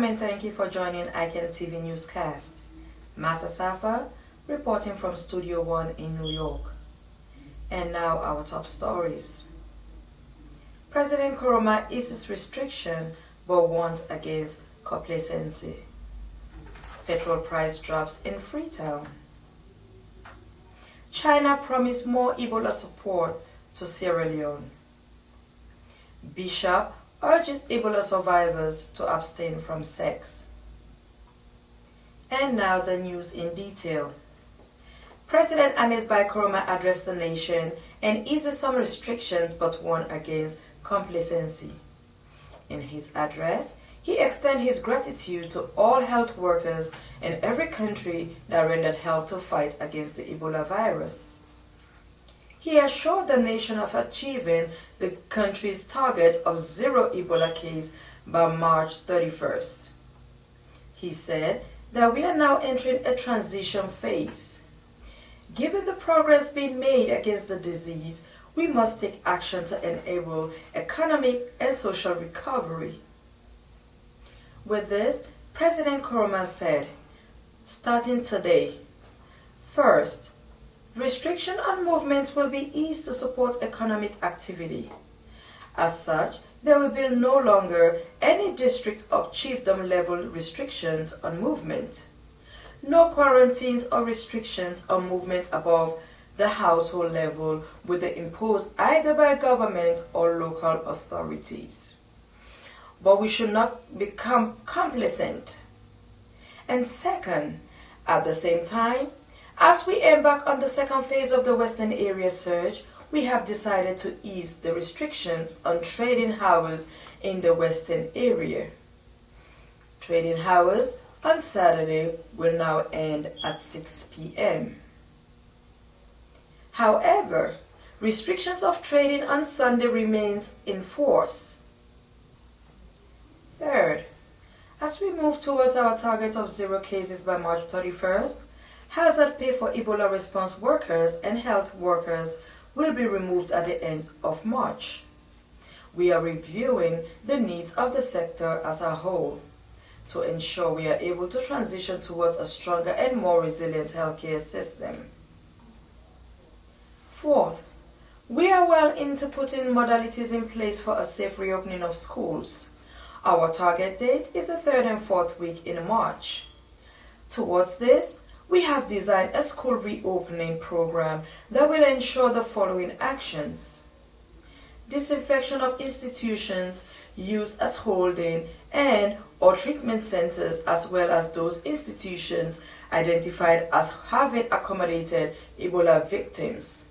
Welcome and thank you for joining ICANN TV Newscast. Emerson Saffa reporting from Studio 1 in New York. And now our top stories. President Nkrumah eases restriction but warns against complacency. Petrol price drops in Freetown. China promised more Ebola support to Sierra Leone. Bishop urges Ebola survivors to abstain from sex. And now the news in detail. President Nkrumah addressed the nation and eased some restrictions but warned against complacency. In his address, he extended his gratitude to all health workers in every country that rendered help to fight against the Ebola virus. He assured the nation of achieving the country's target of 0 Ebola case by March 31st. He said that we are now entering a transition phase. Given the progress being made against the disease, we must take action to enable economic and social recovery. With this, President Nkrumah said, starting today, first, restriction on movement will be eased to support economic activity. As such, there will be no longer any district or chiefdom level restrictions on movement. No quarantines or restrictions on movement above the household level will be imposed either by government or local authorities. But we should not become complacent. And second, at the same time, as we embark on the second phase of the Western area surge, we have decided to ease the restrictions on trading hours in the Western area. Trading hours on Saturday will now end at 6 p.m. However, restrictions of trading on Sunday remains in force. Third, as we move towards our target of 0 cases by March 31st, hazard pay for Ebola response workers and health workers will be removed at the end of March. We are reviewing the needs of the sector as a whole to ensure we are able to transition towards a stronger and more resilient healthcare system. Fourth, we are well into putting modalities in place for a safe reopening of schools. Our target date is the 3rd and 4th week in March. Towards this, we have designed a school reopening program that will ensure the following actions: disinfection of institutions used as holding and or treatment centers, as well as those institutions identified as having accommodated Ebola victims,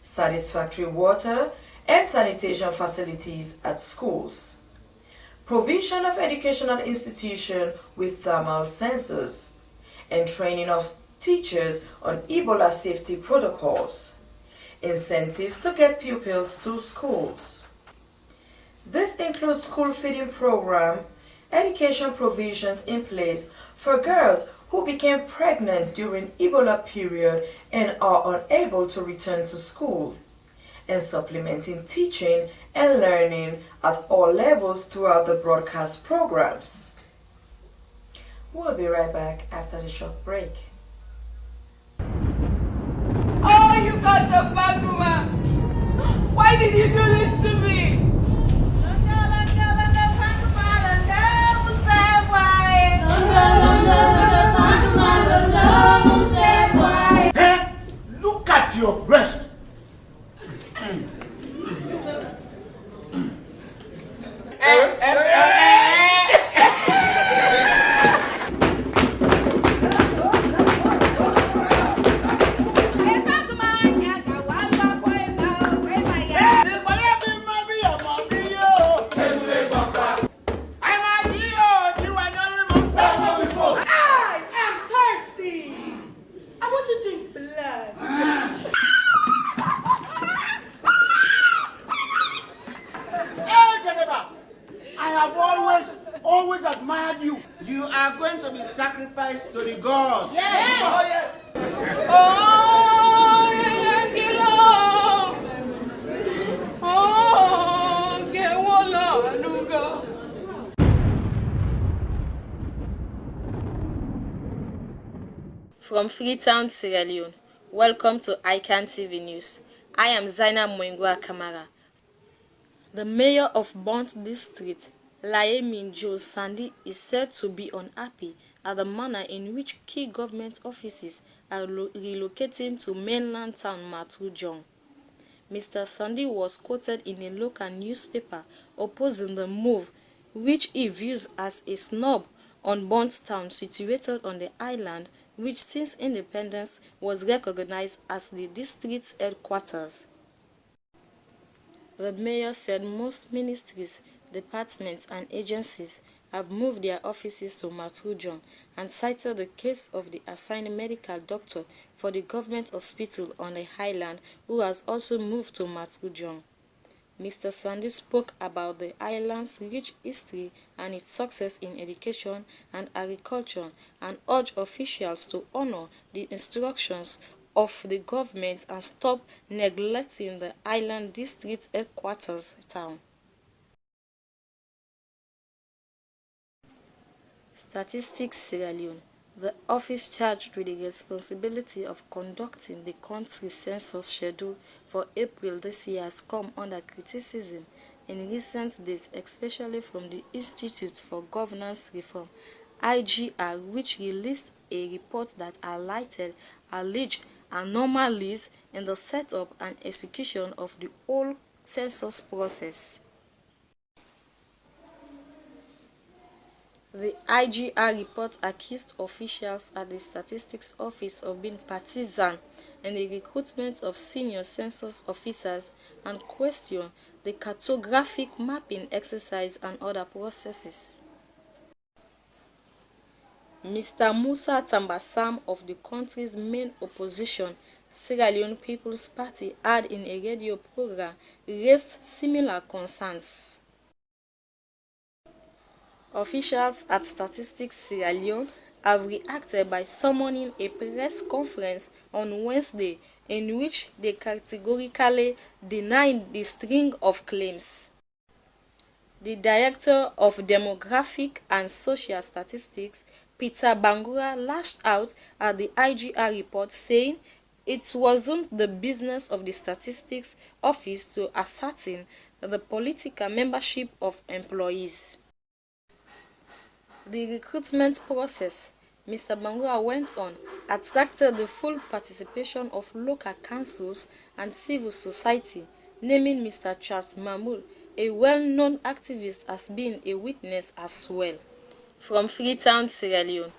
satisfactory water and sanitation facilities at schools, provision of educational institutions with thermal sensors, and training of teachers on Ebola safety protocols, incentives to get pupils to schools. This includes school feeding program, education provisions in place for girls who became pregnant during Ebola period and are unable to return to school, and supplementing teaching and learning at all levels throughout the broadcast programs. We'll be right back after the short break. Oh, you got a bad woman! Why did you do this to me? Hey, look at your breast. Always admired you. You are going to be sacrificed to the gods. Yes. Oh, yes. Oh, From Freetown, Sierra Leone, welcome to ICANN TV News. I am Zaina Mwengwa Kamara. The mayor of Bont District, Leone Sandi, is said to be unhappy at the manner in which key government offices are relocating to mainland town Matujong. Mr. Sandi was quoted in a local newspaper opposing the move, which he views as a snub on Bont town situated on the island, which since independence was recognized as the district's headquarters. The mayor said most ministries, departments and agencies have moved their offices to Matujong and cited the case of the assigned medical doctor for the government hospital on the island who has also moved to Matujong. Mr. Sandi spoke about the island's rich history and its success in education and agriculture and urged officials to honor the instructions of the government and stop neglecting the island district headquarters town. Statistics Sierra Leone. The office charged with the responsibility of conducting the country's census schedule for April this year has come under criticism in recent days, especially from the Institute for Governance Reform, IGR, which released a report that highlighted alleged anomalies in the setup and execution of the whole census process. The IGR report accused officials at the Statistics Office of being partisan in the recruitment of senior census officers and questioned the cartographic mapping exercise and other processes. Mr. Musa Tambasam of the country's main opposition, Sierra Leone People's Party, had in a radio program raised similar concerns. Officials at Statistics Sierra Leone have reacted by summoning a press conference on Wednesday in which they categorically denied the string of claims. The Director of Demographic and Social Statistics, Peter Bangura, lashed out at the IGR report, saying it wasn't the business of the Statistics Office to ascertain the political membership of employees. The recruitment process, Mr. Bangura went on, attracted the full participation of local councils and civil society, naming Mr. Charles Mahmoud, a well-known activist, as being a witness as well. From Freetown, Sierra Leone.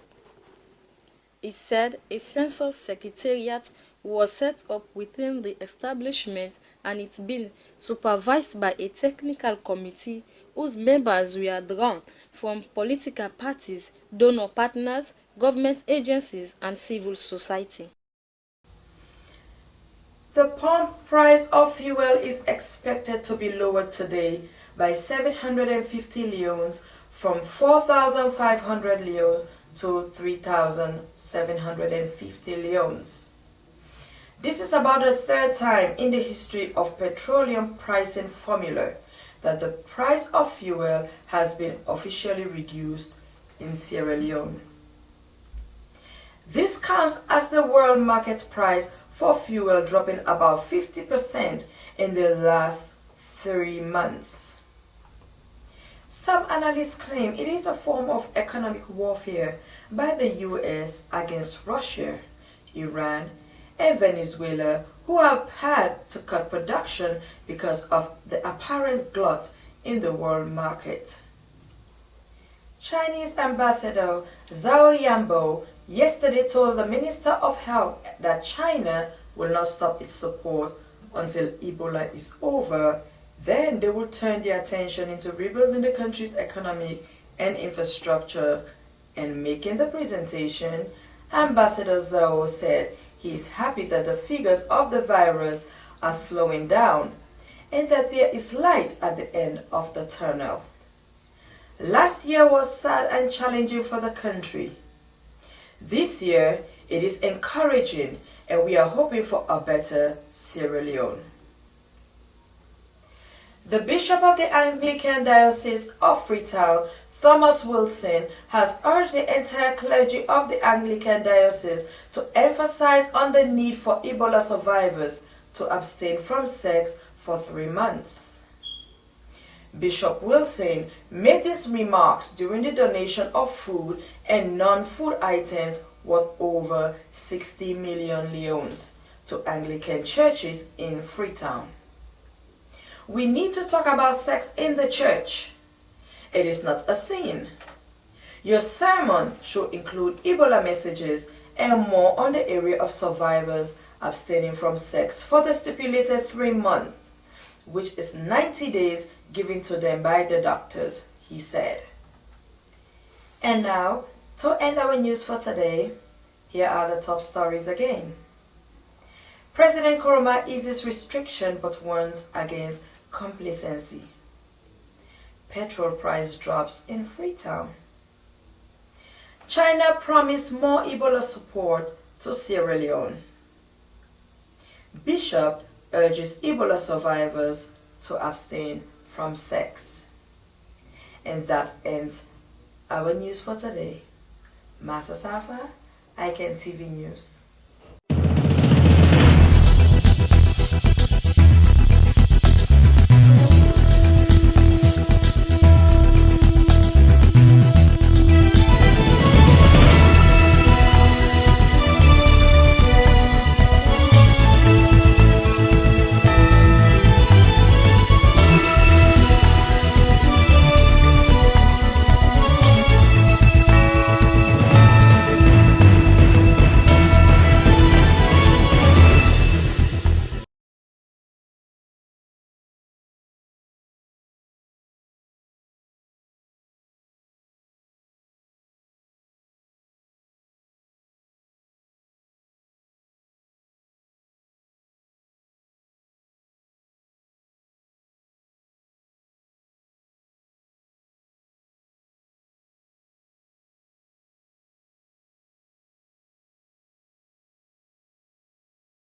He said a census secretariat was set up within the establishment and it's been supervised by a technical committee whose members were drawn from political parties, donor partners, government agencies and civil society. The pump price of fuel is expected to be lowered today by 750 leones from 4,500 leones to 3,750 leones. This is about the third time in the history of petroleum pricing formula that the price of fuel has been officially reduced in Sierra Leone. This comes as the world market price for fuel dropping about 50% in the last 3 months. Some analysts claim it is a form of economic warfare by the US against Russia, Iran, and Venezuela, who have had to cut production because of the apparent glut in the world market. Chinese Ambassador Zhao Yambo yesterday told the Minister of Health that China will not stop its support until Ebola is over. Then they will turn their attention into rebuilding the country's economic and infrastructure. And making the presentation, Ambassador Zhao said he is happy that the figures of the virus are slowing down and that there is light at the end of the tunnel. Last year was sad and challenging for the country. This year it is encouraging and we are hoping for a better Sierra Leone. The Bishop of the Anglican Diocese of Freetown, Thomas Wilson has urged the entire clergy of the Anglican Diocese to emphasize on the need for Ebola survivors to abstain from sex for 3 months. Bishop Wilson made these remarks during the donation of food and non-food items worth over 60 million leones to Anglican churches in Freetown. We need to talk about sex in the church. It is not a sin. Your sermon should include Ebola messages and more on the area of survivors abstaining from sex for the stipulated 3 months, which is 90 days given to them by the doctors, he said. And now, to end our news for today, here are the top stories again. President Koroma eases restriction but warns against complacency. Petrol price drops in Freetown. China promised more Ebola support to Sierra Leone. Bishop urges Ebola survivors to abstain from sex. And that ends our news for today. Master Saffa, ICANN TV News.